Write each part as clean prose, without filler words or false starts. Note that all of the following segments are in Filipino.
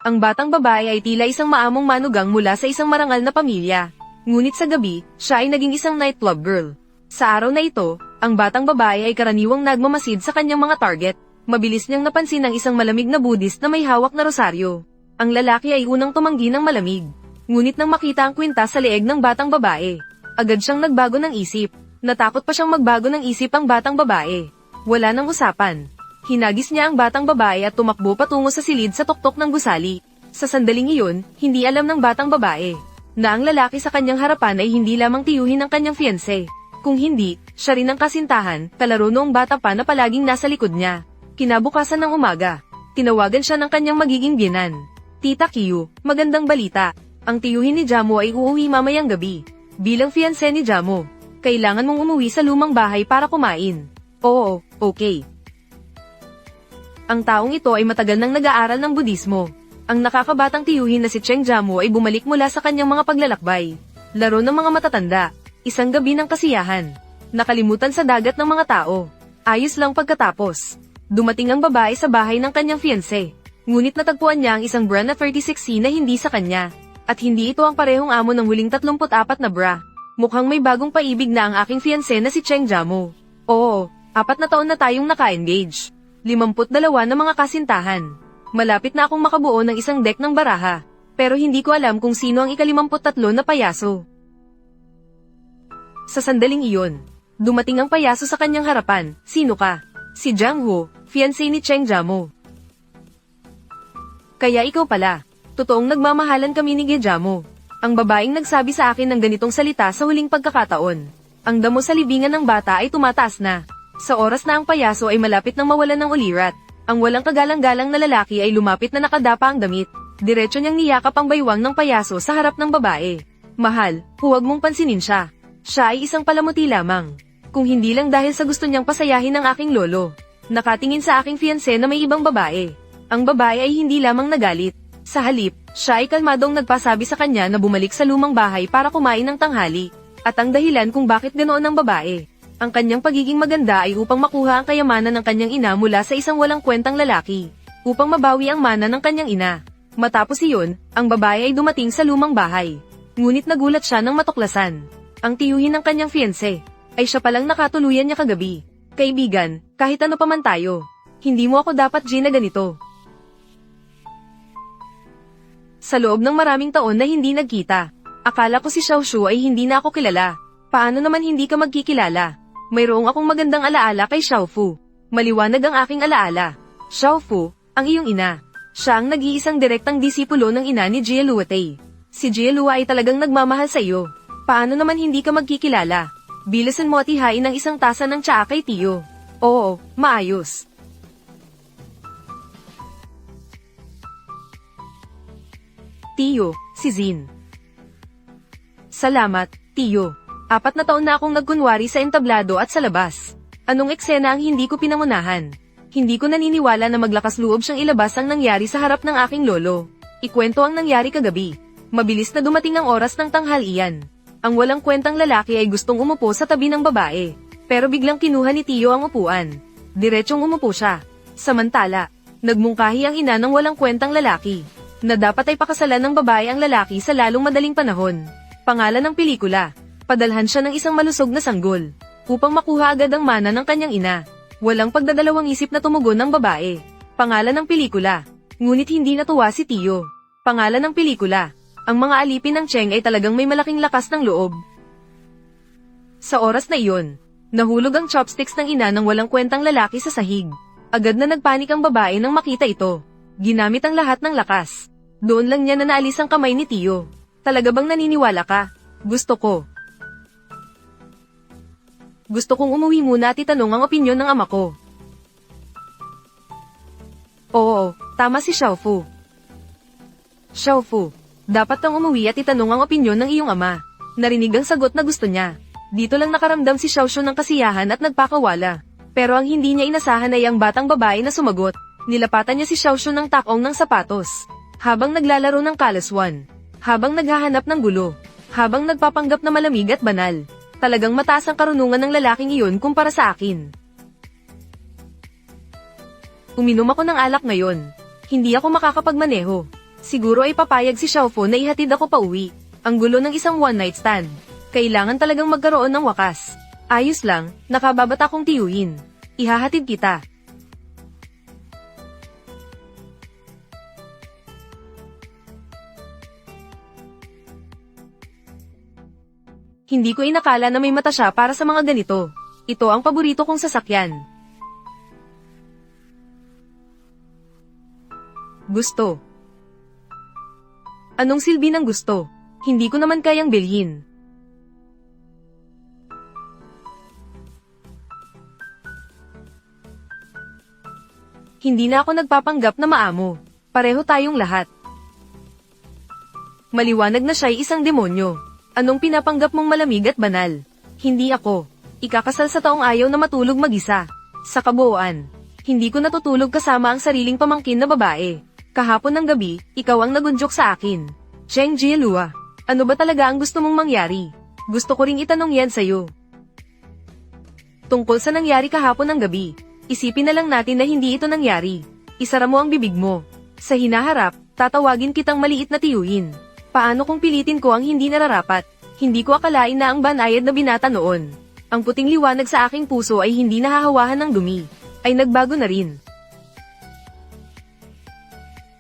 Ang batang babae ay tila isang maamong manugang mula sa isang marangal na pamilya. Ngunit sa gabi, siya ay naging isang nightclub girl. Sa araw na ito, ang batang babae ay karaniwang nagmamasid sa kanyang mga target. Mabilis niyang napansin ang isang malamig na Buddhist na may hawak na rosaryo. Ang lalaki ay unang tumanggi ng malamig. Ngunit nang makita ang kwintas sa leeg ng batang babae, agad siyang nagbago ng isip. Natakot pa siyang magbago ng isip ang batang babae. Wala nang usapan. Hinagis niya ang batang babae at tumakbo patungo sa silid sa tuktok ng gusali. Sa sandaling iyon, hindi alam ng batang babae na ang lalaki sa kanyang harapan ay hindi lamang tiyuhin ng kanyang fiancé. Kung hindi, siya rin ang kasintahan, kalaro noong bata pa na palaging nasa likod niya. Kinabukasan ng umaga, tinawagan siya ng kanyang magiging biyenan. Tita Kiyu, magandang balita. Ang tiyuhin ni Jamo ay uuwi mamayang gabi. Bilang fiancé ni Jamo, kailangan mong umuwi sa lumang bahay para kumain. Oo, okay. Ang taong ito ay matagal nang nag-aaral ng Budismo. Ang nakakabatang tiyuhin na si Cheng Jamo ay bumalik mula sa kanyang mga paglalakbay. Laro ng mga matatanda. Isang gabi ng kasiyahan. Nakalimutan sa dagat ng mga tao. Ayos lang pagkatapos. Dumating ang babae sa bahay ng kanyang fiancé. Ngunit natagpuan niya ang isang bra na 36C na hindi sa kanya. At hindi ito ang parehong amo ng huling 34 na bra. Mukhang may bagong paibig na ang aking fiancé na si Cheng Jamo. Oo, 4 na taon na tayong naka-engage. 52 na mga kasintahan. Malapit na akong makabuo ng isang deck ng baraha. Pero hindi ko alam kung sino ang ika-53 na payaso. Sa sandaling iyon, dumating ang payaso sa kanyang harapan. Sino ka? Si Jiang Ho, fiancé ni Cheng Jamo. Kaya ikaw pala. Totoong nagmamahalan kami ni Jamo. Ang babaeng nagsabi sa akin ng ganitong salita sa huling pagkakataon. Ang damo sa libingan ng bata ay tumataas na. Sa oras na ang payaso ay malapit nang mawalan ng ulirat, ang walang kagalang-galang na lalaki ay lumapit na nakadapa ang damit. Diretso niyang niyakap ang baywang ng payaso sa harap ng babae. Mahal, huwag mong pansinin siya. Siya ay isang palamuti lamang. Kung hindi lang dahil sa gusto niyang pasayahin ng aking lolo. Nakatingin sa aking fiancé na may ibang babae. Ang babae ay hindi lamang nagalit. Sa halip, siya ay kalmadong nagpasabi sa kanya na bumalik sa lumang bahay para kumain ng tanghali. At ang dahilan kung bakit ganoon ang babae. Ang kanyang pagiging maganda ay upang makuha ang kayamanan ng kanyang ina mula sa isang walang kwentang lalaki. Upang mabawi ang mana ng kanyang ina. Matapos iyon, ang babae ay dumating sa lumang bahay. Ngunit nagulat siya nang matuklasan. Ang tiyuhin ng kanyang fiancé ay siya palang nakatuluyan niya kagabi. Kaibigan, kahit ano pa man tayo, hindi mo ako dapat na ganito. Sa loob ng maraming taon na hindi nagkita, akala ko si Xiaoshu ay hindi na ako kilala. Paano naman hindi ka magkikilala? Mayroong akong magandang alaala kay Xiaofu. Maliwanag ang aking alaala. Xiaofu, ang iyong ina. Siya ang nag-iisang direktang disipulo ng ina ni Jie Luotei. Si Jie Lua ay talagang nagmamahal sa iyo. Paano naman hindi ka magkikilala? Bilasan mo at ihain ng isang tasa ng tsaa kay Tiyo. Oo, maayos. Tiyo, si Zin. Salamat, Tiyo. 4 na taon na akong nagkunwari sa entablado at sa labas. Anong eksena ang hindi ko pinamunahan? Hindi ko naniniwala na maglakas loob siyang ilabas ang nangyari sa harap ng aking lolo. Ikwento ang nangyari kagabi. Mabilis na dumating ang oras ng tanghalian. Ang walang kwentang lalaki ay gustong umupo sa tabi ng babae. Pero biglang kinuha ni Tiyo ang upuan. Diretsong umupo siya. Samantala, nagmungkahi ang ina ng walang kwentang lalaki. Na dapat ay pakasalan ng babae ang lalaki sa lalong madaling panahon. Pangalan ng pelikula. Padalhan siya ng isang malusog na sanggol. Upang makuha agad ang mana ng kanyang ina. Walang pagdadalawang isip na tumugon ng babae. Pangalan ng pelikula. Ngunit hindi natuwa si Tiyo. Pangalan ng pelikula. Ang mga alipin ng Cheng ay talagang may malaking lakas ng loob. Sa oras na iyon, nahulog ang chopsticks ng ina ng walang kwentang lalaki sa sahig. Agad na nagpanik ang babae nang makita ito. Ginamit ang lahat ng lakas. Doon lang niya na naalis ang kamay ni Tiyo. Talaga bang naniniwala ka? Gusto ko. Gusto kong umuwi muna at itanong ang opinyon ng ama ko. Oo, tama si Xiaofu. Xiaofu. Dapat kang umuwi at itanong ang opinyon ng iyong ama. Narinig ang sagot na gusto niya. Dito lang nakaramdam si Xiaoshu ng kasiyahan at nagpakawala. Pero ang hindi niya inasahan ay ang batang babae na sumagot. Nilapatan niya si Xiaoshu ng takong ng sapatos. Habang naglalaro ng kalaswan. Habang naghahanap ng gulo. Habang nagpapanggap na malamig at banal. Talagang mataas ang karunungan ng lalaking iyon kumpara sa akin. Uminom ako ng alak ngayon. Hindi ako makakapagmaneho. Siguro ay papayag si Xiaofo na ihatid ako pa uwi. Ang gulo ng isang one-night stand. Kailangan talagang magkaroon ng wakas. Ayos lang, nakababata kong tiyuhin. Ihahatid kita. Hindi ko inakala na may mata siya para sa mga ganito. Ito ang paborito kong sasakyan. Gusto. Anong silbi ng gusto? Hindi ko naman kayang bilhin. Hindi na ako nagpapanggap na maamo. Pareho tayong lahat. Maliwanag na siya'y isang demonyo. Anong pinapanggap mong malamig at banal? Hindi ako. Ikakasal sa taong ayaw na matulog mag-isa. Sa kabuuan, hindi ko natutulog kasama ang sariling pamangkin na babae. Kahapon ng gabi, ikaw ang nagunjok sa akin. Cheng Jielua, ano ba talaga ang gusto mong mangyari? Gusto ko ring itanong yan sa'yo. Tungkol sa nangyari kahapon ng gabi, isipin na lang natin na hindi ito nangyari. Isara mo ang bibig mo. Sa hinaharap, tatawagin kitang maliit na tiyuhin. Paano kung pilitin ko ang hindi nararapat? Hindi ko akalain na ang banayad na binata noon. Ang puting liwanag sa aking puso ay hindi nahahawahan ng dumi. Ay nagbago na rin.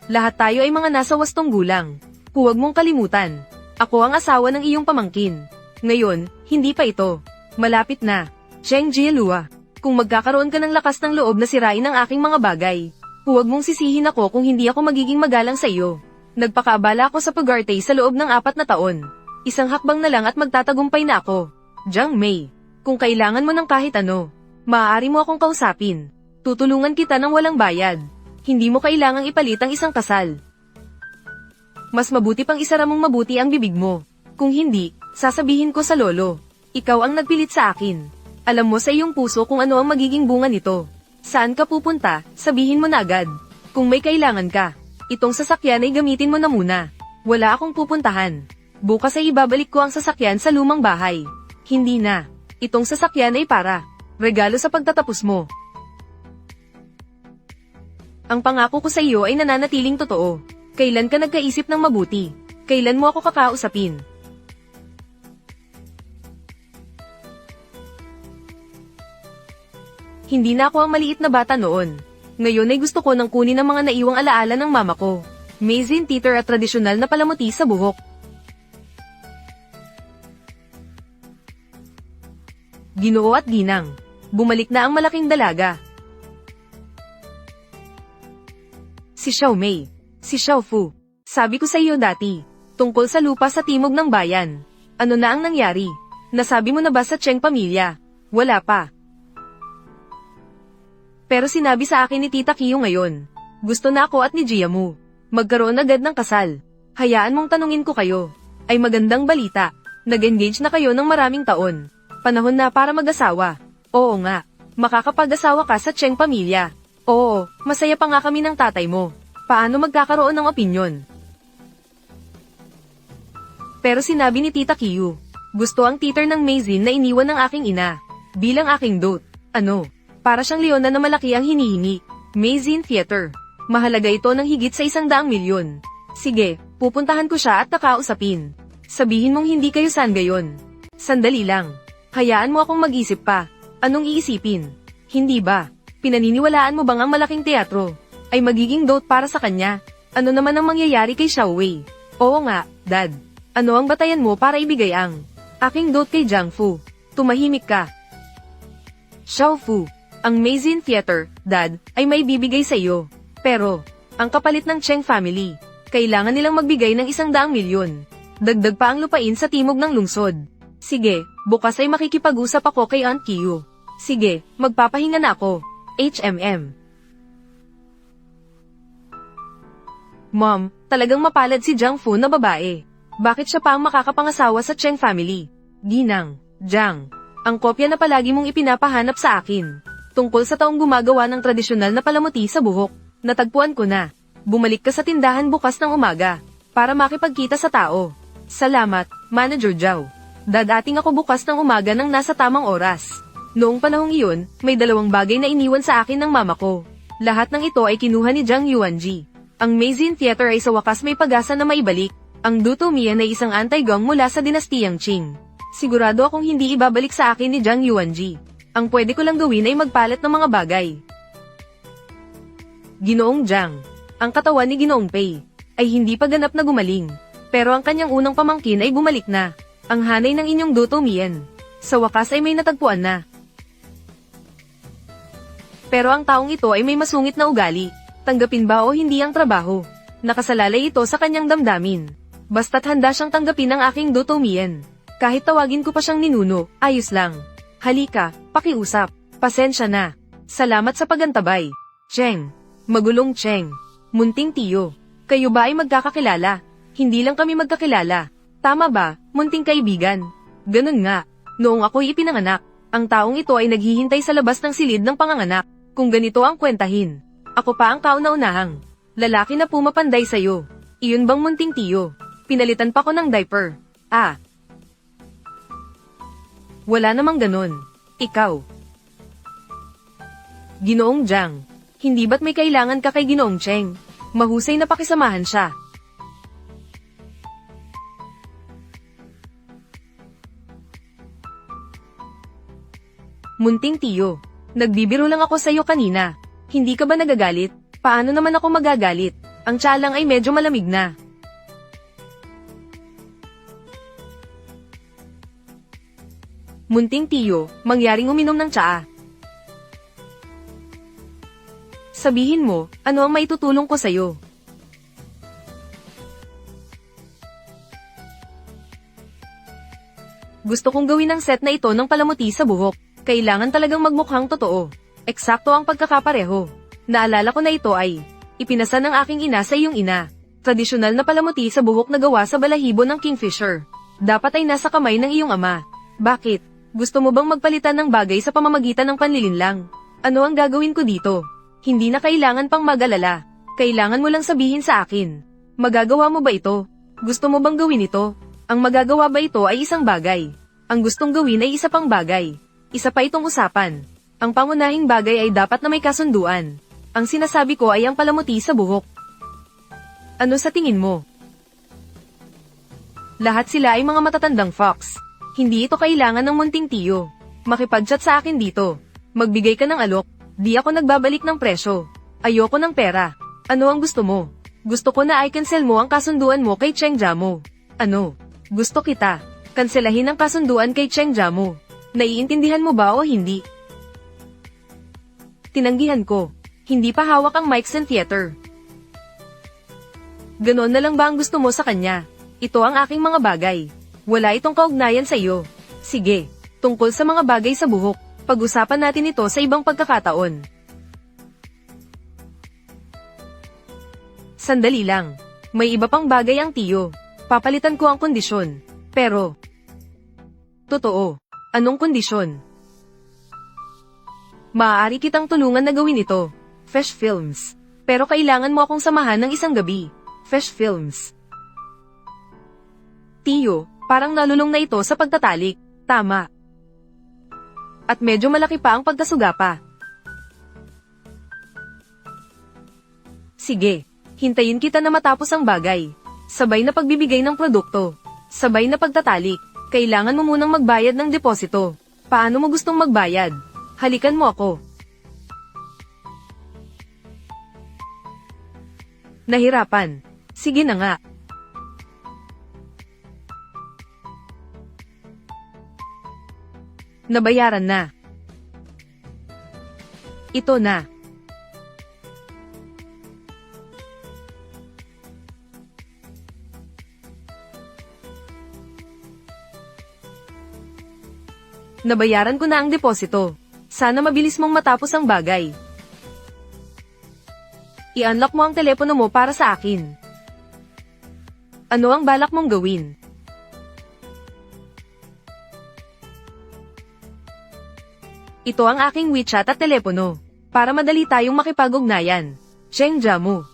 Lahat tayo ay mga nasa wastong gulang. Huwag mong kalimutan. Ako ang asawa ng iyong pamangkin. Ngayon, hindi pa ito. Malapit na. Cheng Jielua, kung magkakaroon ka ng lakas ng loob na sirain ang aking mga bagay, huwag mong sisihin ako kung hindi ako magiging magalang sa iyo. Nagpakaabala ako sa pagarte sa loob ng 4 na taon. Isang hakbang na lang at magtatagumpay na ako. Jiang Mei, kung kailangan mo ng kahit ano, maaari mo akong kausapin. Tutulungan kita ng walang bayad. Hindi mo kailangang ipalit ang isang kasal. Mas mabuti pang isara mong mabuti ang bibig mo. Kung hindi, sasabihin ko sa lolo. Ikaw ang nagpilit sa akin. Alam mo sa iyong puso kung ano ang magiging bunga nito. Saan ka pupunta, sabihin mo na agad. Kung may kailangan ka, itong sasakyan ay gamitin mo na muna. Wala akong pupuntahan. Bukas ay ibabalik ko ang sasakyan sa lumang bahay. Hindi na. Itong sasakyan ay para regalo sa pagtatapos mo. Ang pangako ko sa iyo ay nananatiling totoo. Kailan ka nagkaisip ng mabuti? Kailan mo ako kakausapin? Hindi na ako ang maliit na bata noon. Ngayon ay gusto ko nang kunin ang mga naiwang alaala ng mama ko. Mezin teeter at tradisyonal na palamuti sa buhok. Ginoo at ginang. Bumalik na ang malaking dalaga. Si Xiao Mei. Si Xiao Fu. Sabi ko sa iyo dati, tungkol sa lupa sa timog ng bayan. Ano na ang nangyari? Nasabi mo na ba sa Cheng pamilya? Wala pa. Pero sinabi sa akin ni Tita Kiyo ngayon. Gusto na ako at ni Jiamu. Magkaroon agad ng kasal. Hayaan mong tanungin ko kayo. Ay magandang balita. Nag-engage na kayo ng maraming taon. Panahon na para mag-asawa. Oo nga. Makakapag-asawa ka sa Cheng pamilya. Oo, masaya pa nga kami ng tatay mo. Paano magkakaroon ng opinyon? Pero sinabi ni Tita Kiyo. Gusto ang teeter ng Mezin na iniwan ng aking ina. Bilang aking dote. Ano? Para siyang leona na malaki ang hinihingi. Mezin Theater. Mahalaga ito ng higit sa 100 milyon. Sige, pupuntahan ko siya at kakausapin. Sabihin mong hindi kayo gayon. Sandali lang. Hayaan mo akong mag-isip pa. Anong iisipin? Hindi ba? Pinaniniwalaan mo bang ang malaking teatro ay magiging dote para sa kanya? Ano naman ang mangyayari kay Xiao Wei? Oo nga, Dad. Ano ang batayan mo para ibigay ang aking dote kay Jiang Fu? Tumahimik ka. Xiao Fu. Ang Mezin Theater, Dad, ay may bibigay sa iyo. Pero, ang kapalit ng Cheng family, kailangan nilang magbigay ng 100 milyon. Dagdag pa ang lupain sa timog ng lungsod. Sige, bukas ay makikipag-usap ako kay Aunt Kiyo. Sige, magpapahinga na ako. HMM. Mom, talagang mapalad si Jiang Fu na babae. Bakit siya pa ang makakapangasawa sa Cheng family? Ginang, Jiang, ang kopya na palagi mong ipinapahanap sa akin. Tungkol sa taong gumagawa ng tradisyonal na palamuti sa buhok, natagpuan ko na. Bumalik ka sa tindahan bukas ng umaga, para makipagkita sa tao. Salamat, Manager Zhao. Dadating ako bukas ng umaga ng nasa tamang oras. Noong panahong iyon, may 2 bagay na iniwan sa akin ng mama ko. Lahat ng ito ay kinuha ni Jiang Yuanji. Ang Meizin Theater ay sa wakas may pag-asa na maibalik. Ang Duto Mian ay isang anti-gong mula sa dinastiyang Qing. Sigurado akong hindi ibabalik sa akin ni Zhang Yuanji. Ang pwede ko lang gawin ay magpalit ng mga bagay. Ginoong Zhang. Ang katawan ni Ginoong Pei ay hindi pa ganap na gumaling. Pero ang kanyang unang pamangkin ay bumalik na. Ang hanay ng inyong Duto Mian. Sa wakas ay may natagpuan na. Pero ang taong ito ay may masungit na ugali. Tanggapin ba o hindi ang trabaho? Nakasalalay ito sa kanyang damdamin. Basta't handa siyang tanggapin ang aking Duto Mian. Kahit tawagin ko pa siyang ninuno, ayos lang. Halika, pakiusap. Pasensya na. Salamat sa pagantabay. Cheng. Magulong Cheng. Munting tiyo. Kayo ba ay magkakakilala? Hindi lang kami magkakilala. Tama ba, munting kaibigan? Ganun nga. Noong ako'y ipinanganak, ang taong ito ay naghihintay sa labas ng silid ng panganganak. Kung ganito ang kwentahin. Ako pa ang kauna-unahang lalaki na pumapanday sa'yo. Iyon bang munting tiyo? Pinalitan pa ko ng diaper. Ah. Wala namang ganun. Ikaw. Ginoong Zhang. Hindi ba't may kailangan ka kay Ginoong Cheng? Mahusay na pakisamahan siya. Munting tiyo. Nagbibiro lang ako sa'yo kanina. Hindi ka ba nagagalit? Paano naman ako magagalit? Ang tiyan lang ay medyo malamig na. Munting tiyo, mangyaring uminom ng tsaa. Sabihin mo, ano ang maitutulong ko sa'yo? Gusto kong gawin ang set na ito ng palamuti sa buhok. Kailangan talagang magmukhang totoo. Eksakto ang pagkakapareho. Naalala ko na ito ay ipinasa ng aking ina sa iyong ina. Tradisyonal na palamuti sa buhok na gawa sa balahibo ng kingfisher. Dapat ay nasa kamay ng iyong ama. Bakit? Gusto mo bang magpalitan ng bagay sa pamamagitan ng panlilinlang? Ano ang gagawin ko dito? Hindi na kailangan pang mag-alala. Kailangan mo lang sabihin sa akin. Magagawa mo ba ito? Gusto mo bang gawin ito? Ang magagawa ba ito ay isang bagay? Ang gustong gawin ay isa pang bagay. Isa pa itong usapan. Ang pangunahing bagay ay dapat na may kasunduan. Ang sinasabi ko ay ang palamuti sa buhok. Ano sa tingin mo? Lahat sila ay mga matatandang fox. Hindi ito kailangan ng munting tiyo. Makipag-chat sa akin dito. Magbigay ka ng alok. Di ako nagbabalik ng presyo. Ayoko ng pera. Ano ang gusto mo? Gusto ko na i-cancel mo ang kasunduan mo kay Cheng Jamo. Ano? Gusto kita. Kanselahin ang kasunduan kay Cheng Jamo. Naiintindihan mo ba o hindi? Tinanggihan ko. Hindi pa hawak ang Meizin Theater. Ganon na lang ba ang gusto mo sa kanya? Ito ang aking mga bagay. Wala itong kaugnayan sa iyo. Sige, tungkol sa mga bagay sa buhok, pag-usapan natin ito sa ibang pagkakataon. Sandali lang. May iba pang bagay ang tiyo. Papalitan ko ang kondisyon. Pero, totoo. Anong kondisyon? Maaari kitang tulungan na gawin ito. Fesh Films. Pero kailangan mo akong samahan ng isang gabi. Fesh Films. Tiyo, parang nalulong na ito sa pagtatalik. Tama. At medyo malaki pa ang pagkasuga pa. Sige, hintayin kita na matapos ang bagay. Sabay na pagbibigay ng produkto. Sabay na pagtatalik. Kailangan mo munang magbayad ng deposito. Paano mo gustong magbayad? Halikan mo ako. Nahirapan. Sige na nga. Nabayaran na. Ito na. Nabayaran ko na ang deposito. Sana mabilis mong matapos ang bagay. I-unlock mo ang telepono mo para sa akin. Ano ang balak mong gawin? Ito ang aking WeChat at telepono. Para madali tayong makipag-ugnayan. Cheng Jamo.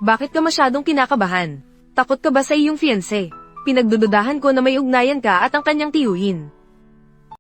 Bakit ka masyadong kinakabahan? Takot ka ba sa iyong fiancé? Pinagdududahan ko na may ugnayan ka at ang kanyang tiyuhin.